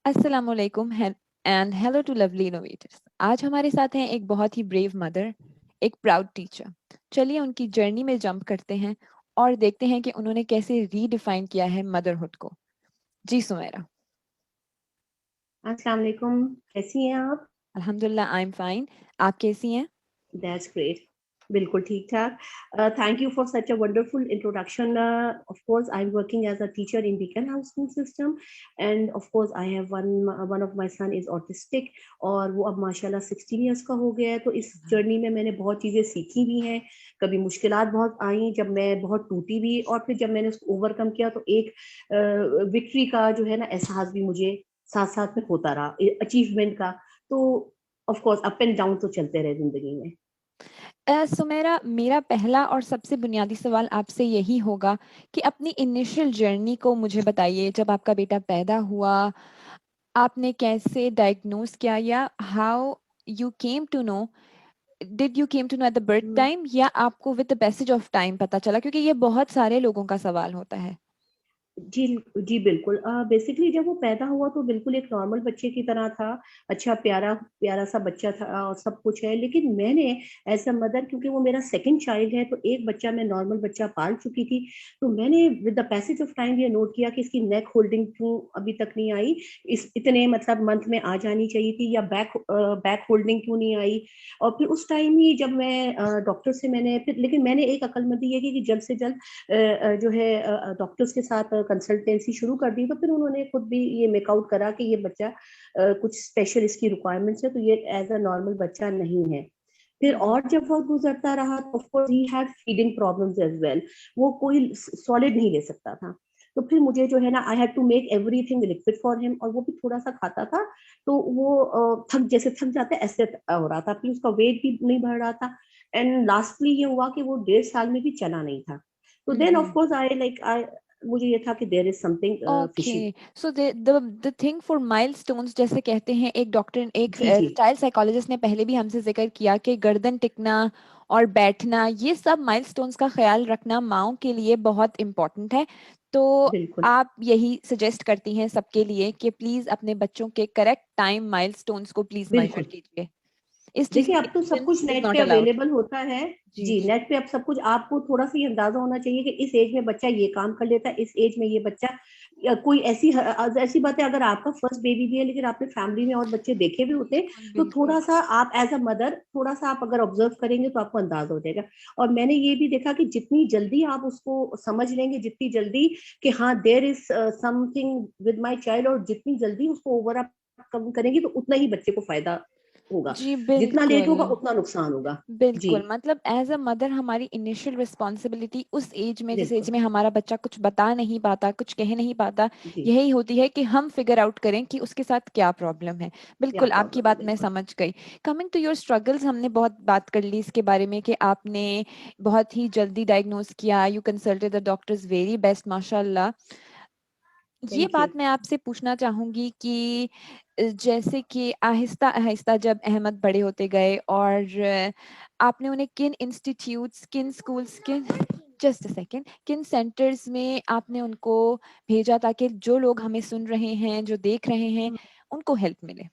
अस्सलाम वालेकुम and hello to lovely innovators. आज हमारे साथ हैं एक बहुत ही ब्रेव मदर, एक प्राउड टीचर। चलिए उनकी जर्नी में जंप करते हैं और देखते हैं कि उन्होंने कैसे रीडिफाइन किया है मदरहुड को। जी सुमेरा। अस्सलाम वालेकुम, कैसी हैं आप? अल्हम्दुलिल्लाह आई एम फाइन। आप कैसी हैं? That's great. बिल्कुल ठीक-ठाक। Thank you for such a wonderful introduction. Of course, I'm working as a teacher in Beacon House School System, and of course, I have one of my son is autistic और वो अब माशाल्लाह 16 years का हो गया है। तो इस जर्नी में मैंने बहुत चीज़ें सीखी भी हैं। कभी मुश्किलात बहुत आई, जब मैं बहुत टूटी भी, और फिर जब मैंने उसको ओवरकम किया तो एक विक्ट्री का जो है ना एहसास भी मुझे साथ-साथ में होता रहा, अचीवमेंट का। तो of course up and down तो चलते रहे ज़िंदगी में। सुमेरा, मेरा पहला और सबसे बुनियादी सवाल आपसे यही होगा कि अपनी इनिशियल जर्नी को मुझे बताइए। जब आपका बेटा पैदा हुआ, आपने कैसे डायग्नोज किया, या how you came to know, did you came to know at the birth hmm. Time, या आपको with the passage of time पता चला? क्योंकि ये बहुत सारे लोगों का सवाल होता है। जी, जी बिल्कुल। बेसिकली जब वो पैदा हुआ तो बिल्कुल एक नॉर्मल बच्चे की तरह था, अच्छा प्यारा-सा बच्चा था और सब कुछ है। लेकिन मैंने एज़ अ मदर, क्योंकि वो मेरा सेकंड चाइल्ड है, तो एक बच्चा मैं नॉर्मल बच्चा पाल चुकी थी, तो मैंने with the passage of time ये नोट किया कि इसकी नेक होल्डिंग क्यों अभी तक नहीं आई, इस इतने मतलब मंथ में आ जानी चाहिए थी, या बैक होल्डिंग क्यों नहीं आई। और फिर उस टाइम ही जब मैं डॉक्टर से मैंने फिर, लेकिन मैंने एक अक्लमंदी ये की कि जल्द से जल्द जो है डॉक्टर्स के साथ कंसल्टेंसी शुरू कर दी, तो फिर उन्होंने खुद भी ये मेक आउट करा कि ये बच्चा कुछ स्पेशल इसकी रिक्वायरमेंट्स है, तो ये एज अ नॉर्मल बच्चा नहीं है। फिर हम्म। और जब वक्त गुजरता रहा तो ऑफ कोर्स ही had feeding problems as well. वो कोई सॉलिड नहीं ले सकता था, तो फिर मुझे जो है ना I had to make everything liquid for him, और वो भी थोड़ा सा खाता था, तो वो थक जाते ऐसे हो रहा था, फिर उसका वेट भी नहीं बढ़ रहा था। एंड लास्टली ये हुआ कि वो 1.5 साल में भी चला नहीं था। तो then of hmm. Course I मुझे ये था कि there is something fishy. Okay, so the thing for milestones, जैसे कहते हैं, एक डॉक्टर, एक जी, जी। चाइल्ड साइकोलॉजिस्ट ने पहले भी हमसे जिक्र किया कि गर्दन टिकना और बैठना, ये सब माइलस्टोन्स का ख्याल रखना माओ के लिए बहुत इम्पोर्टेंट है। तो बिल्कुल। आप यही सजेस्ट करती हैं सबके लिए कि प्लीज अपने बच्चों के करेक्ट टाइम माइलस्टोन्स को प्लीज मेजर बिल्कुल। कीजिए। इस चीज देखिए, में अब तो सब कुछ इग्नोरेंस इज नेट पे नॉट अलाउड। अवेलेबल होता है। जी। जी, नेट पे अब सब कुछ, आपको थोड़ा-सा ये अंदाज़ा होना चाहिए कि इस एज में बच्चा ये काम कर लेता है, इस एज में ये बच्चा, या कोई ऐसी बात है, अगर आपका फर्स्ट बेबी भी है लेकिन आपने फैमिली में और बच्चे देखे भी होते हैं, बिल्कुल तो बिल्कुल। थोड़ा-सा आप एज़ अ मदर थोड़ा-सा आप अगर ऑब्ज़र्व करेंगे तो आपको अंदाज़ा हो जाएगा। और मैंने ये भी देखा कि जितनी जल्दी आप उसको समझ लेंगे, जितनी जल्दी कि हाँ, there is something with my child, और जितनी जल्दी उसको ओवर अप कम करेंगी, तो उतना ही बच्चे को फ़ायदा होगा। जी जितना लेट बिल्कुल। होगा उतना नुकसान होगा। जी, बिल्कुल, मतलब एज़ अ मदर हमारी इनिशियल रिस्पॉन्सिबिलिटी उस एज में, जिस एज बिल्कुल। में हमारा बच्चा कुछ बता नहीं पाता, कुछ कह नहीं पाता, जी, यही होती है कि हम फिगर आउट करें कि उसके साथ क्या प्रॉब्लम है। क्या बिल्कुल, आपकी प्रॉब्लम है, बात मैं बिल्कुल। समझ गई। कमिंग टू योर स्ट्रगल्स, हमने बहुत बात कर ली इसके बारे में कि आपने बहुत ही जल्दी डायग्नोज़ किया, you consulted the doctors, very best माशाल्लाह। ये थैंक यू। बात मैं आपसे पूछना चाहूँगी कि जैसे कि आहिस्ता-आहिस्ता जब अहमद बड़े होते गए और आपने उन्हें किन इंस्टीट्यूट्स, किन स्कूल्स, जस्ट अ सेकंड, किन सेंटर्स में आपने उनको भेजा ताकि जो लोग हमें सुन रहे हैं, जो देख रहे हैं, उनको हेल्प मिले?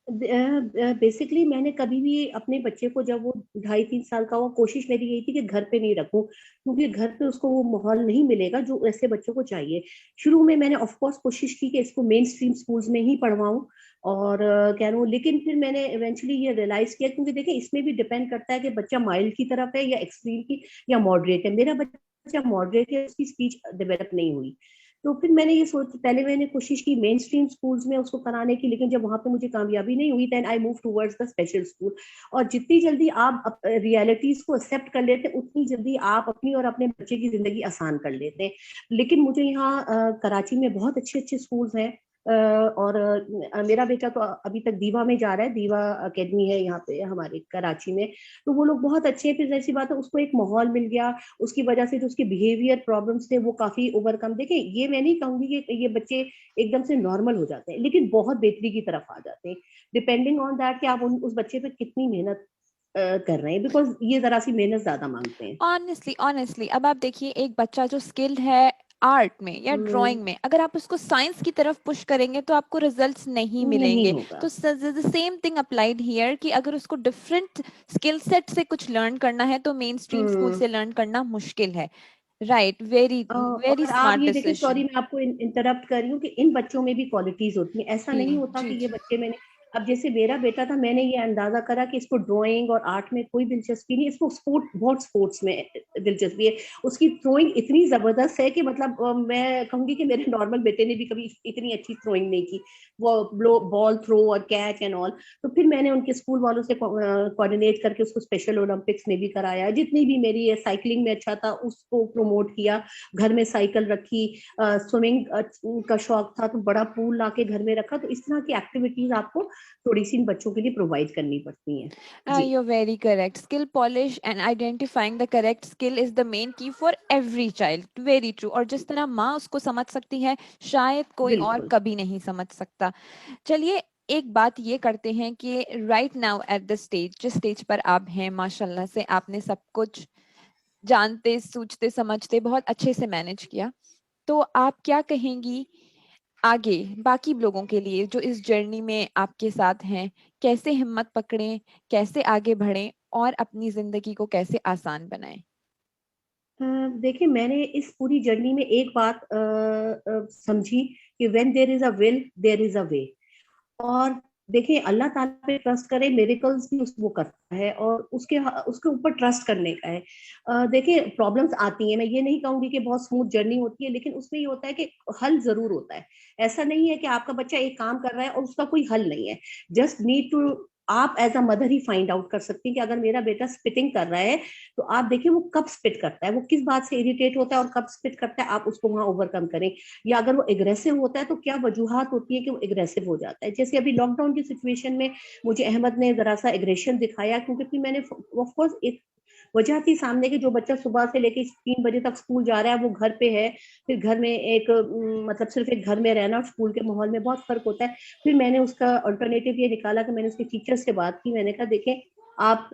बेसिकली मैंने कभी भी अपने बच्चे को, जब वो 2.5-3 साल का हुआ, कोशिश मेरी यही थी कि घर पे नहीं रखूं, क्योंकि घर पे उसको वो माहौल नहीं मिलेगा जो ऐसे बच्चों को चाहिए। शुरू में मैंने ऑफ कोर्स कोशिश की कि इसको मेन स्ट्रीम स्कूल्स में ही पढ़वाऊं, और कह रहा हूँ, लेकिन फिर मैंने इवेंचुअली ये रियलाइज किया, क्योंकि देखिए इसमें भी डिपेंड करता है कि बच्चा माइल्ड की तरफ है या एक्सट्रीम की, या मॉडरेट है। मेरा बच्चा मॉडरेट है, उसकी स्पीच डेवलप नहीं हुई। तो फिर मैंने ये सोच पहले मैंने कोशिश की मेन स्ट्रीम स्कूल्स में उसको कराने की, लेकिन जब वहाँ पे मुझे कामयाबी नहीं हुई, then I move towards the special school. और जितनी जल्दी आप रियलिटीज को एक्सेप्ट कर लेते हैं, उतनी जल्दी आप अपनी और अपने बच्चे की जिंदगी आसान कर लेते हैं। लेकिन मुझे यहाँ कराची में बहुत अच्छे अच्छे स्कूल्स हैं। और मेरा बेटा तो अभी तक दीवा में जा रहा है, दीवा अकेडमी है यहाँ पे हमारे कराची में। तो वो लोग बहुत अच्छे हैं। फिर ऐसी बात है, उसको एक माहौल मिल गया, उसकी वजह से जो उसके बिहेवियर प्रॉब्लम्स थे वो काफी ओवरकम। देखिए, ये मैं नहीं कहूंगी कि ये बच्चे एकदम से नॉर्मल हो जाते हैं, लेकिन बहुत बेहतरी की तरफ आ जाते हैं, डिपेंडिंग ऑन दैट कि आप उस बच्चे पे कितनी मेहनत कर रहे हैं, बिकॉज ये जरा सी मेहनत ज्यादा मांगते हैं। ऑनेस्टली ऑनेस्टली अब आप देखिए, एक बच्चा जो स्किल्ड है आर्ट में या हम्म, ड्राइंग में, अगर आप उसको साइंस की तरफ पुश करेंगे तो आपको रिजल्ट्स नहीं नहीं मिलेंगे। होगा। तो सेम थिंग अप्लाइड हियर कि अगर उसको डिफरेंट स्किल सेट से कुछ लर्न करना है तो मेन स्ट्रीम स्कूल हम्म। से लर्न करना मुश्किल है। राइट, वेरी वेरी और आप स्मार्ट ये देखिए, सॉरी डिसीजन। मैं आपको इंटरप्ट कर रही हूँ, कि इन बच्चों में भी क्वालिटीज होती हैं। ऐसा जी नहीं होता जी कि ये जी। बच्चे मैंने, अब जैसे मेरा बेटा था, मैंने ये अंदाजा करा कि इसको ड्राइंग और आर्ट में कोई दिलचस्पी नहीं, इसको बहुत स्पोर्ट्स में दिलचस्पी है। उसकी थ्रोइंग इतनी जबरदस्त है कि मतलब मैं कहूंगी कि मेरे नॉर्मल बेटे ने भी कभी इतनी अच्छी थ्रोइंग नहीं की। वो बॉल थ्रो और कैच एंड ऑल। तो फिर मैंने उनके स्कूल वालों से कोऑर्डिनेट करके उसको स्पेशल ओलंपिक्स में भी कराया। जितनी भी मेरी साइकिलिंग में अच्छा था उसको प्रमोट किया, घर में साइकिल रखी। स्विमिंग का शौक था तो बड़ा पूल लाके घर में रखा। तो इस तरह की एक्टिविटीज आपको थोड़ी सी इन बच्चों के लिए प्रोवाइड करनी पड़ती हैं। जी, You're very correct. Skill polish and identifying the correct skill is the main key for every child. Very true. और जिस तरह माँ उसको समझ सकती है, शायद कोई और बिल्कुल। कभी नहीं समझ सकता। चलिए, एक बात ये करते हैं कि right now at the stage, जिस स्टेज पर आप हैं, माशाल्लाह से आपने सब कुछ जानते सूझते समझते बहुत अच्छे से मैनेज किया। तो आप क्या कहेंगी आगे बाकी लोगों के लिए जो इस जर्नी में आपके साथ हैं, कैसे हिम्मत पकड़ें, कैसे आगे बढ़ें और अपनी जिंदगी को कैसे आसान बनाएं? देखिए, मैंने इस पूरी जर्नी में एक बात समझी कि when there is a will there is a way. और देखिए, अल्लाह ताला पे ट्रस्ट करें, मिरेकल्स भी वो करता है, और उसके उसके ऊपर ट्रस्ट करने का है। देखिए, प्रॉब्लम्स आती हैं, मैं ये नहीं कहूंगी कि बहुत स्मूथ जर्नी होती है, लेकिन उसमें ये होता है कि हल जरूर होता है। ऐसा नहीं है कि आपका बच्चा एक काम कर रहा है और उसका कोई हल नहीं है। जस्ट नीड टू, आप एज अ मदर ही फाइंड आउट कर सकती हैं कि अगर मेरा बेटा स्पिटिंग कर रहा है, तो आप देखिए वो कब स्पिट करता है, वो किस बात से इरिटेट होता है और कब स्पिट करता है, आप उसको वहां ओवरकम करें। या अगर वो एग्रेसिव होता है तो क्या वजूहत होती है कि वो एग्रेसिव हो जाता है। जैसे अभी लॉकडाउन की सिचुएशन में मुझे अहमद ने जरा सा एग्रेशन दिखाया, क्योंकि फिर मैंने ऑफकोर्स एक वजह थी सामने की, जो बच्चा सुबह से लेके 3 बजे तक स्कूल जा रहा है, वो घर पे है। फिर घर में एक मतलब सिर्फ एक घर में रहना और स्कूल के माहौल में बहुत फर्क होता है। फिर मैंने उसका अल्टरनेटिव ये निकाला कि मैंने उसके टीचर से बात की। मैंने कहा देखें, आप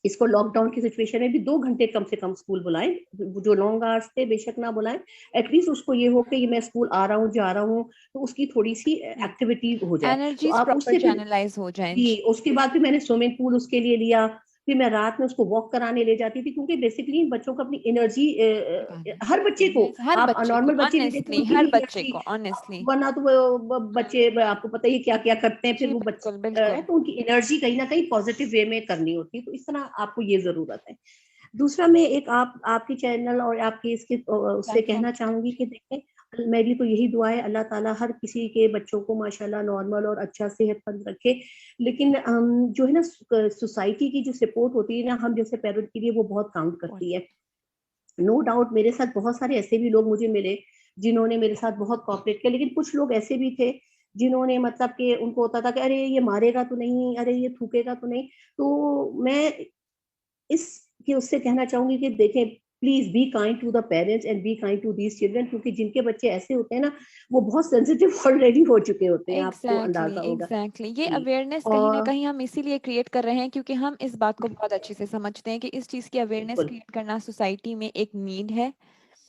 इसको लॉकडाउन की सिचुएशन में भी 2 घंटे कम से कम स्कूल बुलाएं। जो लॉन्ग आवर्स थे बेशक ना बुलाएं, एटलीस्ट उसको ये हो कि ये मैं स्कूल आ रहा हूँ जा रहा हूँ, तो उसकी थोड़ी सी एक्टिविटी हो जाए। तो एनर्जीज आप प्रॉपर उससे फिर, चैनलाइज हो जाएं। जी, उसके बाद फिर मैंने स्विमिंग पूल उसके लिए लिया। फिर मैं रात में उसको वॉक कराने ले जाती थी, क्योंकि बेसिकली बच्चों को अपनी एनर्जी, हर बच्चे को, हर आप बच्चे को नॉर्मल बच्चे भी देखें ऑनेस्टली, उनकी हर भी बच्चे एनर्जी, को ऑनेस्टली। वरना तो वो बच्चे आपको पता ही क्या क्या करते हैं। फिर जी वो बच्चे बिल्कुल है, बिल्कुल। तो उनकी एनर्जी कहीं ना कहीं पॉजिटिव वे में करनी होती है। तो इस तरह आपको ये जरूरत है। दूसरा, मैं एक आपकी चैनल और आपके इसके उससे प्लेटफॉर्म कहना की तरफ चाहूंगी से। कि देखें, मेरी तो यही दुआ है, अल्लाह ताला हर किसी के बच्चों को माशाल्लाह नॉर्मल और अच्छा सेहतमंद रखे। लेकिन जो है ना, सोसाइटी की जो सपोर्ट होती है ना, हम जैसे पेरेंट के लिए वो बहुत काउंट करती है। नो डाउट मेरे साथ बहुत सारे ऐसे भी लोग मुझे मिले जिन्होंने मेरे साथ बहुत कॉपरेट किया, लेकिन कुछ लोग ऐसे भी थे जिन्होंने मतलब कि उनको होता था कि अरे ये मारेगा तो नहीं, अरे ये थूकेगा तो नहीं। तो मैं इस कि उससे कहना चाहूंगी कि देखें, please be kind to the parents and be kind to these children, क्योंकि जिनके बच्चे ऐसे होते हैं ना, वो बहुत सेंसिटिव ऑलरेडी हो चुके होते हैं, आपको एग्जैक्टली अंदाजा होगा। एग्जैक्टली, ये जी। अवेयरनेस कहीं ना और कहीं हम इसीलिए क्रिएट कर रहे हैं क्योंकि हम इस बात को बहुत अच्छे से समझते हैं कि इस चीज़ की अवेयरनेस बिल्कुल। क्रिएट करना सोसाइटी में एक नीड है।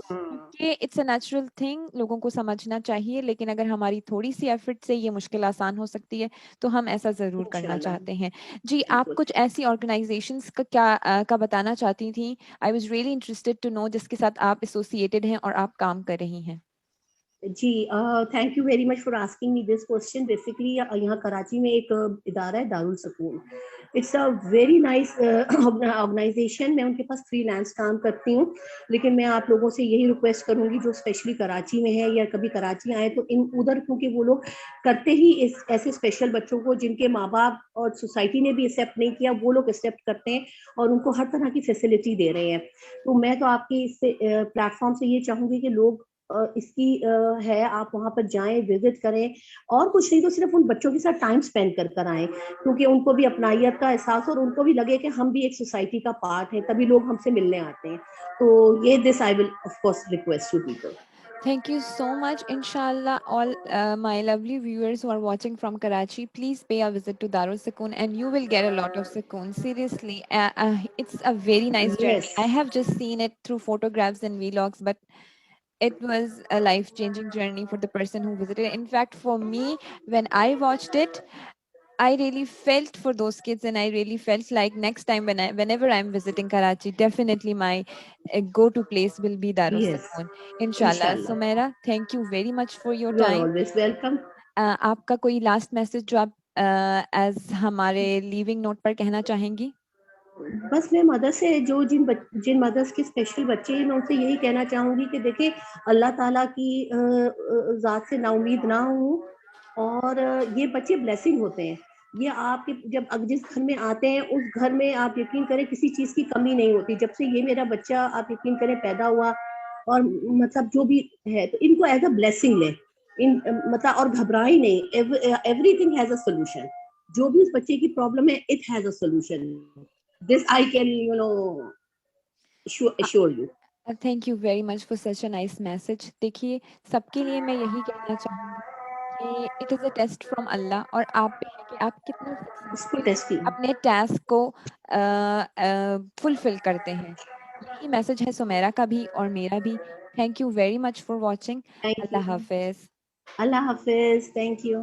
हम्म, ये इट्स अ नेचुरल थिंग, लोगों को समझना चाहिए, लेकिन अगर हमारी थोड़ी सी एफर्ट से ये मुश्किल आसान हो सकती है तो हम ऐसा ज़रूर करना इंशाल्लाह। चाहते हैं। जी, आप बिल्कुल। कुछ ऐसी ऑर्गेनाइजेशंस का का बताना चाहती थी? I was really interested to know जिसके साथ आप एसोसिएटेड हैं और आप काम कर रही हैं। जी, thank you very much for asking me this question. Basically यहाँ कराची में एक इदारा है, Darul Sukoon. It's a very nice organization. मैं उनके पास फ्रीलांस काम करती हूँ, लेकिन मैं आप लोगों से यही रिक्वेस्ट करूंगी जो स्पेशली कराची में है या कभी कराची आए तो इन उधर, क्योंकि वो लोग करते ही इस ऐसे स्पेशल बच्चों को जिनके माँ बाप और सोसाइटी ने भी एक्सेप्ट नहीं किया, वो लोग एक्सेप्ट करते हैं और उनको हर तरह की फैसिलिटी दे रहे हैं। तो मैं तो आपकी इस प्लेटफॉर्म से ये चाहूंगी कि लोग इसकी है, आप वहां पर जाएं, विजिट करें। और कुछ नहीं तो सिर्फ उन बच्चों के साथ टाइम स्पेंड कर कर आए, क्योंकि उनको भी अपनाइयत का एहसास और उनको भी लगे कि हम भी एक सोसाइटी का पार्ट है, तभी लोग हमसे मिलने आते हैं। तो ये this I will of course request to people. Thank you so much. Inshallah, all my lovely viewers who are watching from Karachi, please pay a visit to Darul Sukoon and you will get a lot of sukoon. Seriously, it's a very nice journey. Yes. I have just seen it through photographs and vlogs, but it was a life changing journey for the person who visited. In fact, for me, when I watched it, I really felt for those kids, and I really felt like next time whenever I'm visiting Karachi, definitely my go-to place will be Yes, Darussalam. Inshallah. inshallah. Sumaira, thank you very much for your You are time. always welcome. आपका कोई last message जो आप as हमारे leaving note पर कहना चाहेंगी? बस मैं मदर से जो जिन मदर्स के स्पेशल बच्चे हैं, मैं उनसे यही कहना चाहूंगी कि देखिए, अल्लाह ताला की ज़ात से नाउमीद ना हो, और ये बच्चे ब्लेसिंग होते हैं। ये आपके जब जिस घर में आते हैं, उस घर में आप यकीन करें किसी चीज़ की कमी नहीं होती। जब से ये मेरा बच्चा, आप यकीन करें, पैदा हुआ, और मतलब जो भी है, तो इनको एज़ अ ब्लेसिंग लें। मतलब और घबराए ही नहीं। Everything has a solution. जो भी उस बच्चे की प्रॉब्लम है, it has a solution. This I can, assure you. Thank you very much for such a nice message. देखिए, सबके लिए मैं यही कहना चाहूँगी कि it is a test from अल्लाह, और आप पे है कि आप कितना इसको सक्सेसफुली टेस्टिंग। अपने टास्क को फुलफिल करते हैं। यही मैसेज है सुमेरा का भी और मेरा भी। Thank you very much for watching. Thank you. अल्लाह हाफिज़। अल्लाह हाफिज। Thank you.